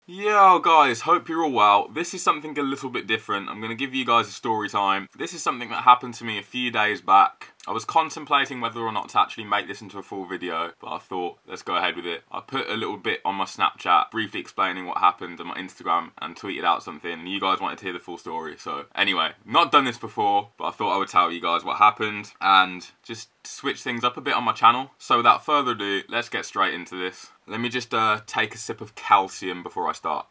Yo guys, hope you're all well. This is something a little bit different. I'm going to give you guys a story time. This is something that happened to me a few days back. I was contemplating whether or not to actually make this into a full video, but I thought, let's go ahead with it. I put a little bit on my Snapchat, briefly explaining what happened on my Instagram, and tweeted out something, and you guys wanted to hear the full story. So anyway, not done this before, but I thought I would tell you guys what happened, and just switch things up a bit on my channel. So without further ado, let's get straight into this. Let me just take a sip of calcium before I start.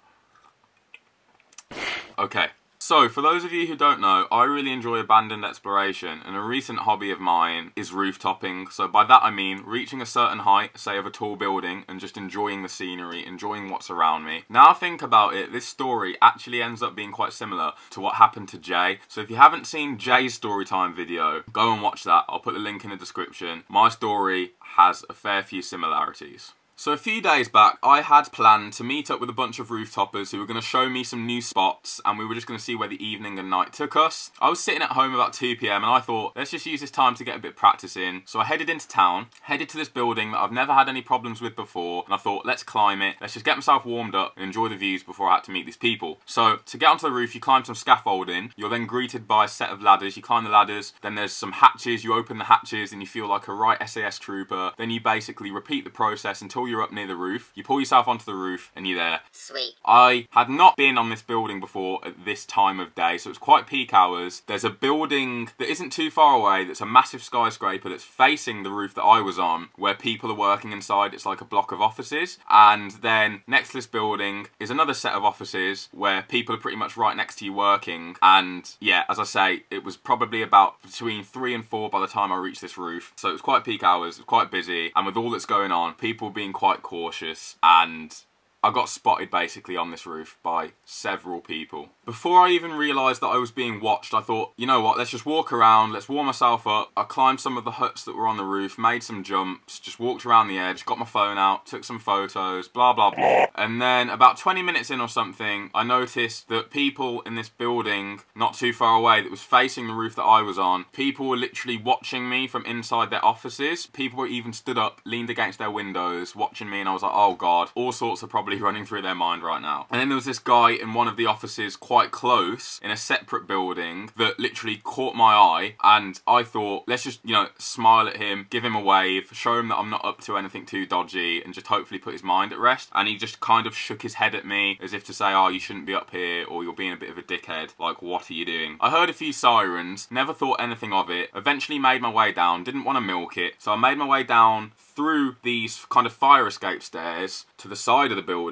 Okay. So, for those of you who don't know, I really enjoy abandoned exploration, and a recent hobby of mine is roof-topping. So by that I mean reaching a certain height, say of a tall building, and just enjoying the scenery, enjoying what's around me. Now I think about it, this story actually ends up being quite similar to what happened to Jay. So if you haven't seen Jay's storytime video, go and watch that. I'll put the link in the description. My story has a fair few similarities. So a few days back, I had planned to meet up with a bunch of roof-toppers who were going to show me some new spots, and we were just going to see where the evening and night took us. I was sitting at home about 2 PM and I thought, let's just use this time to get a bit of practice in. So I headed into town, headed to this building that I've never had any problems with before, and I thought, let's climb it, let's just get myself warmed up and enjoy the views before I had to meet these people. So to get onto the roof, you climb some scaffolding, you're then greeted by a set of ladders, you climb the ladders, then there's some hatches, you open the hatches and you feel like a right SAS trooper, then you basically repeat the process until you're up near the roof. You pull yourself onto the roof and you're there. Sweet. I had not been on this building before at this time of day, so it's quite peak hours. There's a building that isn't too far away that's a massive skyscraper that's facing the roof that I was on, where people are working inside. It's like a block of offices, and then next to this building is another set of offices where people are pretty much right next to you working. And yeah, as I say, it was probably about between 3 and 4 by the time I reached this roof, so it was quite peak hours, it was quite busy, and with all that's going on, people being quite cautious, and I got spotted basically on this roof by several people. Before I even realised that I was being watched, I thought, you know what, let's just walk around, let's warm myself up. I climbed some of the huts that were on the roof, made some jumps, just walked around the edge, got my phone out, took some photos, blah blah blah. And then about 20 minutes in or something, I noticed that people in this building not too far away that was facing the roof that I was on, people were literally watching me from inside their offices. People were even stood up, leaned against their windows, watching me, and I was like, oh god, all sorts are probably running through their mind right now. And then there was this guy in one of the offices quite close in a separate building that literally caught my eye, and I thought, let's just, you know, smile at him, give him a wave, show him that I'm not up to anything too dodgy, and just hopefully put his mind at rest. And he just kind of shook his head at me as if to say, oh, you shouldn't be up here, or you're being a bit of a dickhead, like, what are you doing? I heard a few sirens, never thought anything of it, eventually made my way down, didn't want to milk it, so I made my way down through these kind of fire escape stairs to the side of the building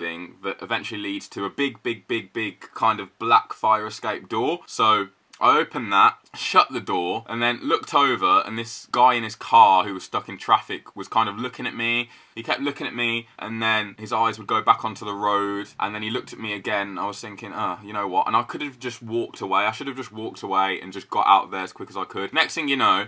that eventually leads to a big kind of black fire escape door. So I opened that, shut the door, and then looked over, and this guy in his car who was stuck in traffic was kind of looking at me. He kept looking at me, and then his eyes would go back onto the road, and then he looked at me again. I was thinking, you know what? And I could have just walked away. I should have just walked away and just got out there as quick as I could. Next thing you know,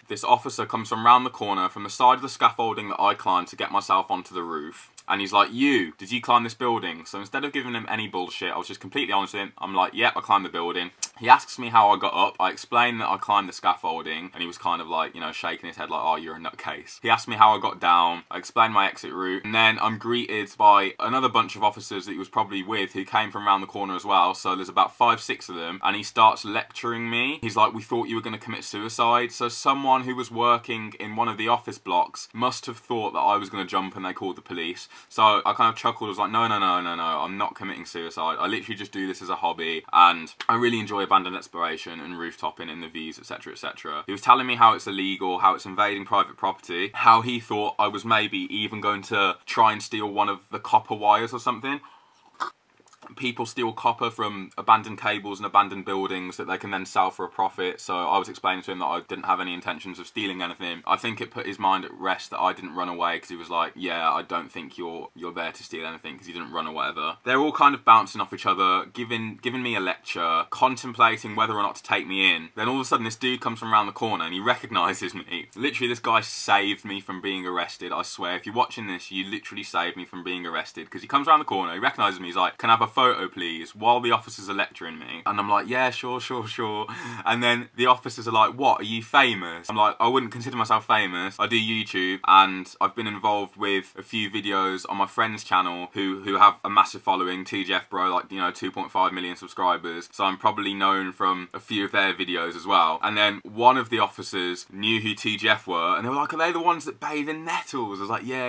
this officer comes from round the corner from the side of the scaffolding that I climbed to get myself onto the roof. And he's like, did you climb this building? So instead of giving him any bullshit, I was just completely honest with him. I'm like, yep, I climbed the building. He asks me how I got up. I explained that I climbed the scaffolding, and he was kind of like, you know, shaking his head like, oh, you're a nutcase. He asked me how I got down. I explained my exit route, and then I'm greeted by another bunch of officers that he was probably with who came from around the corner as well. So there's about 5, 6 of them, and he starts lecturing me. He's like, we thought you were going to commit suicide. So someone who was working in one of the office blocks must have thought that I was going to jump, and they called the police. So I kind of chuckled. I was like, no, I'm not committing suicide. I literally just do this as a hobby, and I really enjoy abandoned exploration and roof-topping and the views, etc, etc. He was telling me how it's illegal, how it's invading private property, how he thought I was maybe even going to try and steal one of the copper wires or something. People steal copper from abandoned cables and abandoned buildings that they can then sell for a profit. So I was explaining to him that I didn't have any intentions of stealing anything. I think it put his mind at rest that I didn't run away, because he was like, yeah, I don't think you're there to steal anything, because you didn't run or whatever. They're all kind of bouncing off each other, giving me a lecture, contemplating whether or not to take me in. Then all of a sudden this dude comes from around the corner and he recognises me. Literally, this guy saved me from being arrested. I swear, if you're watching this, you literally saved me from being arrested, because he comes around the corner, he recognises me, he's like, can I have a photo please, while the officers are lecturing me. And I'm like, yeah, sure. And then the officers are like, what, are you famous? I'm like, I wouldn't consider myself famous. I do YouTube, and I've been involved with a few videos on my friend's channel who have a massive following, TGF bro, like, you know, 2.5 million subscribers. So I'm probably known from a few of their videos as well. And then one of the officers knew who TGF were, and they were like, are they the ones that bathe in nettles? I was like, yeah.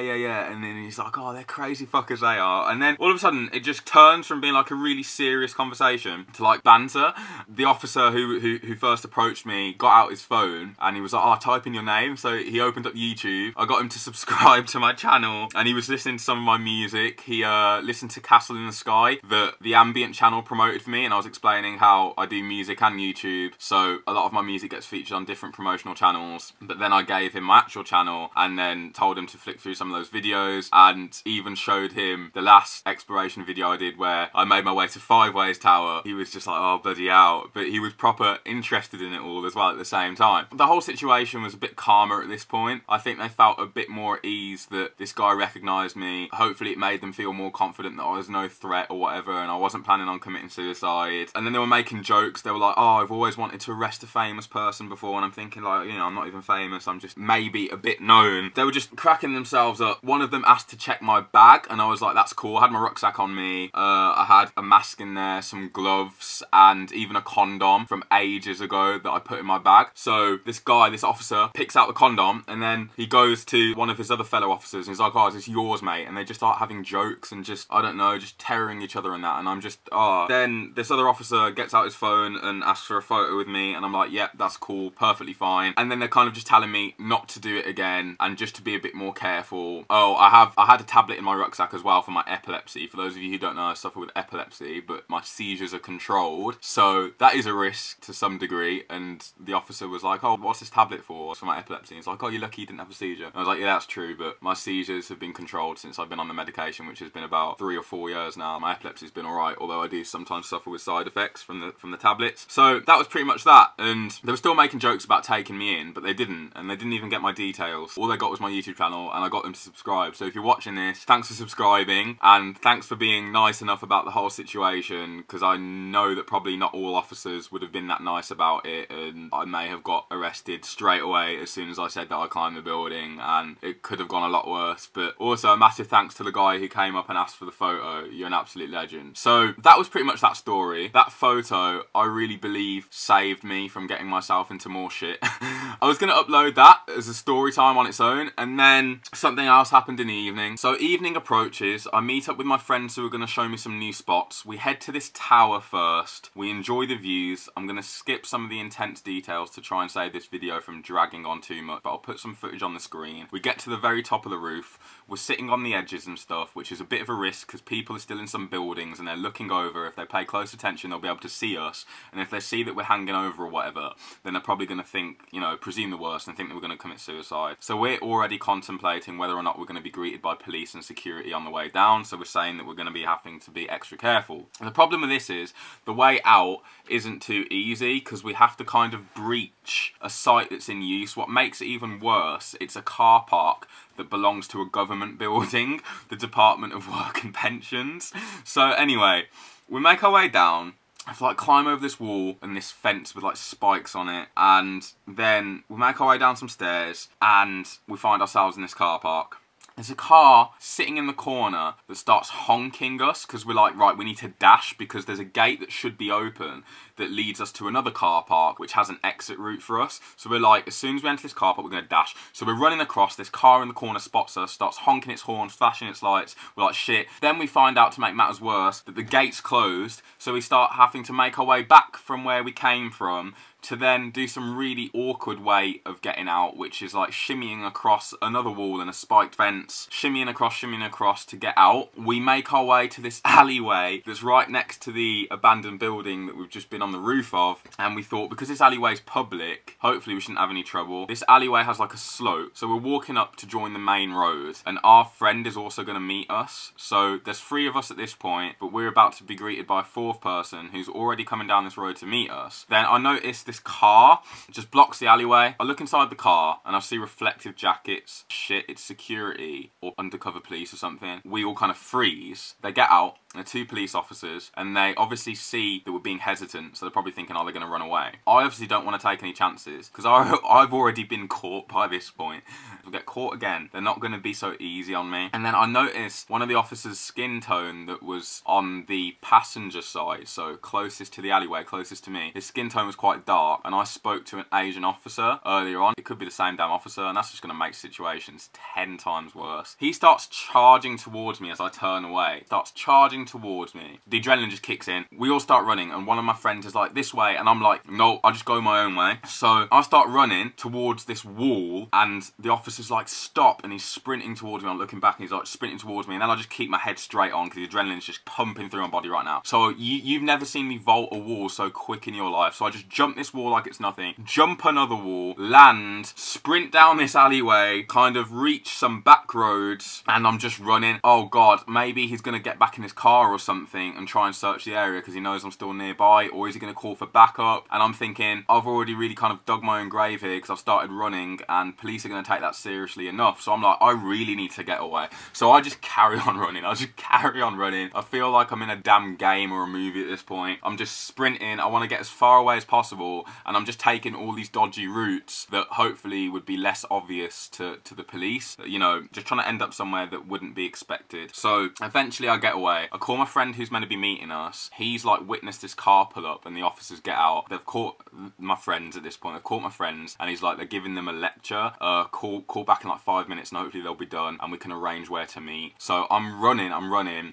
And then he's like, oh, they're crazy fuckers they are. And then all of a sudden it just turns from being like a really serious conversation to like banter. The officer who first approached me got out his phone and he was like, oh, type in your name. So he opened up YouTube. I got him to subscribe to my channel, and he was listening to some of my music. He listened to Castle in the Sky that the ambient channel promoted for me, and I was explaining how I do music and YouTube, so a lot of my music gets featured on different promotional channels. But then I gave him my actual channel and then told him to flick through some of those videos, and even showed him the last exploration video I did where I made my way to Five Ways Tower. He was just like, oh, bloody hell. But he was proper interested in it all as well at the same time. The whole situation was a bit calmer at this point. I think they felt a bit more at ease that this guy recognised me. Hopefully it made them feel more confident that I was no threat or whatever, and I wasn't planning on committing suicide. And then they were making jokes. They were like, oh, I've always wanted to arrest a famous person before. And I'm thinking like, you know, I'm not even famous. I'm just maybe a bit known. They were just cracking themselves up. One of them asked to check my bag, and I was like, that's cool. I had my rucksack on me. I had a mask in there, some gloves, and even a condom from ages ago that I put in my bag. So this guy, this officer, picks out the condom, and then he goes to one of his other fellow officers and he's like, oh, is this yours, mate? And they just start having jokes and just, I don't know, just tearing each other and that. And I'm just, oh. Then this other officer gets out his phone and asks for a photo with me, and I'm like, yep, that's cool, perfectly fine. And then they're kind of just telling me not to do it again and just to be a bit more careful. Oh, I had a tablet in my rucksack as well for my epilepsy. For those of you who don't know, I suffer with epilepsy, but my seizures are controlled. So that is a risk to some degree. And the officer was like, oh, what's this tablet for? It's for my epilepsy. And he's like, oh, you're lucky you didn't have a seizure. And I was like, yeah, that's true, but my seizures have been controlled since I've been on the medication, which has been about 3 or 4 years now. My epilepsy's been alright, although I do sometimes suffer with side effects from the tablets. So that was pretty much that. And they were still making jokes about taking me in, but they didn't. And they didn't even get my details. All they got was my YouTube channel, and I got them to subscribe. So if you're watching this, thanks for subscribing, and thanks for being nice enough about the whole situation, because I know that probably not all officers would have been that nice about it, and I may have got arrested straight away as soon as I said that I climbed the building, and it could have gone a lot worse. But also a massive thanks to the guy who came up and asked for the photo. You're an absolute legend. So that was pretty much that story. That photo, I really believe, saved me from getting myself into more shit. I was going to upload that as a story time on its own, and then something else happened in the evening. So evening approaches, I meet up with my friends who are going to show me some new spots. We head to this tower first. We enjoy the views. I'm going to skip some of the intense details to try and save this video from dragging on too much, but I'll put some footage on the screen. We get to the very top of the roof. We're sitting on the edges and stuff, which is a bit of a risk because people are still in some buildings and they're looking over. If they pay close attention, they'll be able to see us. And if they see that we're hanging over or whatever, then they're probably going to think, you know, presume the worst and think that we're going to commit suicide. So we're already contemplating whether or not we're going to be greeted by police and security on the way down. So we're saying that we're going to be having to be extra careful. And the problem with this is the way out isn't too easy because we have to kind of breach a site that's in use. What makes it even worse, it's a car park that belongs to a government building, the Department of Work and Pensions. So anyway, we make our way down. I have to like climb over this wall and this fence with like spikes on it, and then we make our way down some stairs and we find ourselves in this car park. There's a car sitting in the corner that starts honking us because we're like, right, we need to dash because there's a gate that should be open that leads us to another car park which has an exit route for us. So we're like, as soon as we enter this car park, we're going to dash. So we're running across, this car in the corner spots us, starts honking its horn, flashing its lights. We're like, shit. Then we find out, to make matters worse, that the gate's closed. So we start having to make our way back from where we came from to then do some really awkward way of getting out, which is like shimmying across another wall and a spiked fence, shimmying across to get out. We make our way to this alleyway that's right next to the abandoned building that we've just been on the roof of, and we thought because this alleyway is public, hopefully we shouldn't have any trouble. This alleyway has like a slope, so we're walking up to join the main road, and our friend is also going to meet us. So there's 3 of us at this point, but we're about to be greeted by a 4th person who's already coming down this road to meet us. Then I noticed this car just blocks the alleyway. I look inside the car and I see reflective jackets. Shit, it's security or undercover police or something. We all kind of freeze. They get out They're two police officers, and they obviously see that we're being hesitant, so they're probably thinking, are they going to run away? I obviously don't want to take any chances, because I've already been caught by this point. If I get caught again, they're not going to be so easy on me. And then I noticed one of the officers' skin tone that was on the passenger side, so closest to the alleyway, closest to me, his skin tone was quite dark, and I spoke to an Asian officer earlier on. It could be the same damn officer, and that's just going to make situations 10 times worse. He starts charging towards me as I turn away. Starts charging towards me. The adrenaline just kicks in. We all start running, and one of my friends is like, this way, and I'm like, no, I'll just go my own way. So I start running towards this wall, and the officer's like, stop, and he's sprinting towards me. I'm looking back, and he's like sprinting towards me, and then I just keep my head straight on because the adrenaline's just pumping through my body right now. So you've never seen me vault a wall so quick in your life. So I just jump this wall like it's nothing, jump another wall, land, sprint down this alleyway, kind of reach some back roads, and I'm just running. Oh God, maybe he's gonna get back in his car or something and try and search the area because he knows I'm still nearby, or is he gonna call for backup? And I'm thinking, I've already really kind of dug my own grave here because I've started running, and police are gonna take that seriously enough. So I'm like, I really need to get away. So I just carry on running. I just carry on running. I feel like I'm in a damn game or a movie at this point. I'm just sprinting. I want to get as far away as possible, and I'm just taking all these dodgy routes that hopefully would be less obvious to the police. You know, just trying to end up somewhere that wouldn't be expected. So eventually I get away. I call my friend who's meant to be meeting us. He's like witnessed this car pull up and the officers get out. They've caught my friends at this point. They've caught my friends, and he's like, they're giving them a lecture. Call back in like 5 minutes and hopefully they'll be done and we can arrange where to meet. So I'm running.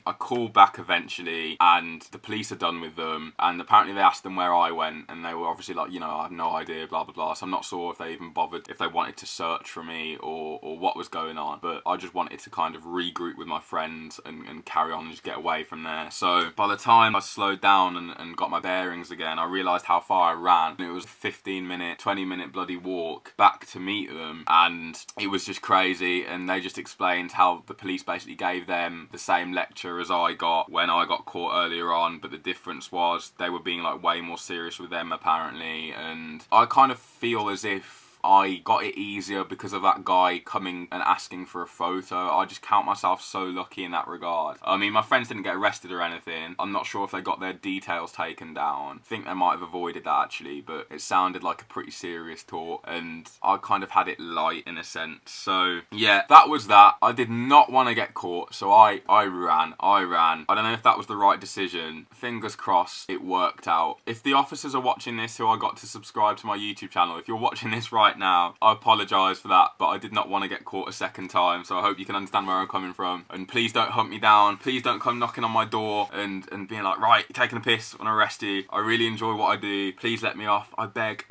I call back eventually, and the police are done with them, and apparently they asked them where I went, and they were obviously like, you know, I have no idea, blah blah blah. So I'm not sure if they even bothered, if they wanted to search for me or what was going on, but I just wanted to kind of regroup with my friends and carry on and just get away from there. So by the time I slowed down and got my bearings again, I realised how far I ran. It was a 15-minute, 20-minute bloody walk back to meet them, and it was just crazy. And they just explained how the police basically gave them the same lecture as I got when I got caught earlier on, but the difference was they were being like way more serious with them apparently. And I kind of feel as if I got it easier because of that guy coming and asking for a photo. I just count myself so lucky in that regard. I mean, my friends didn't get arrested or anything. I'm not sure if they got their details taken down. I think they might have avoided that actually, but it sounded like a pretty serious talk, and I kind of had it light in a sense. So yeah, that was that. I did not want to get caught, so I ran. I don't know if that was the right decision. Fingers crossed it worked out. If the officers are watching this who I got to subscribe to my YouTube channel, if you're watching this right now, I apologise for that, but I did not want to get caught a second time, so I hope you can understand where I'm coming from. And please don't hunt me down. Please don't come knocking on my door and being like, right, you're taking a piss, I want to arrest you. I really enjoy what I do. Please let me off. I beg.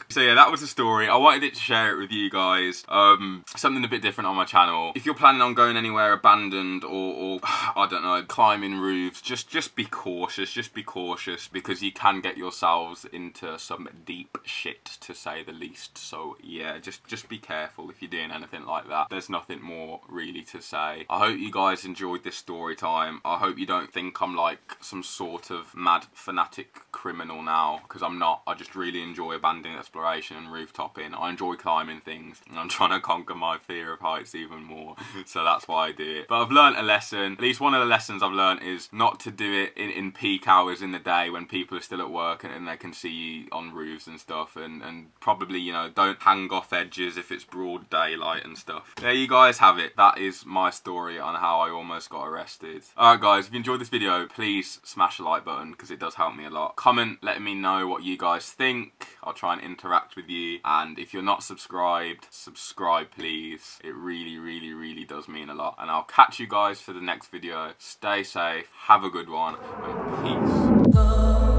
So yeah, that was the story. I wanted it to share it with you guys. Something a bit different on my channel. If you're planning on going anywhere abandoned or I don't know, climbing roofs, just be cautious. Just be cautious, because you can get yourselves into some deep shit, to say the least. So yeah, just be careful if you're doing anything like that. There's nothing more really to say. I hope you guys enjoyed this story time. I hope you don't think I'm like some sort of mad fanatic criminal now, because I'm not. I just really enjoy abandoned exploration and rooftoping. I enjoy climbing things, and I'm trying to conquer my fear of heights even more. So that's why I do it. But I've learned a lesson. At least one of the lessons I've learned is not to do it in peak hours in the day when people are still at work and they can see you on roofs and stuff, and probably, you know, don't hang off edges if it's broad daylight and stuff. There you guys have it. That is my story on how I almost got arrested. Alright guys, if you enjoyed this video, please smash the like button because it does help me a lot. Comment letting me know what you guys think. I'll try and interact with you. And if you're not subscribed, subscribe please. It really does mean a lot. And I'll catch you guys for the next video. Stay safe, have a good one, and peace.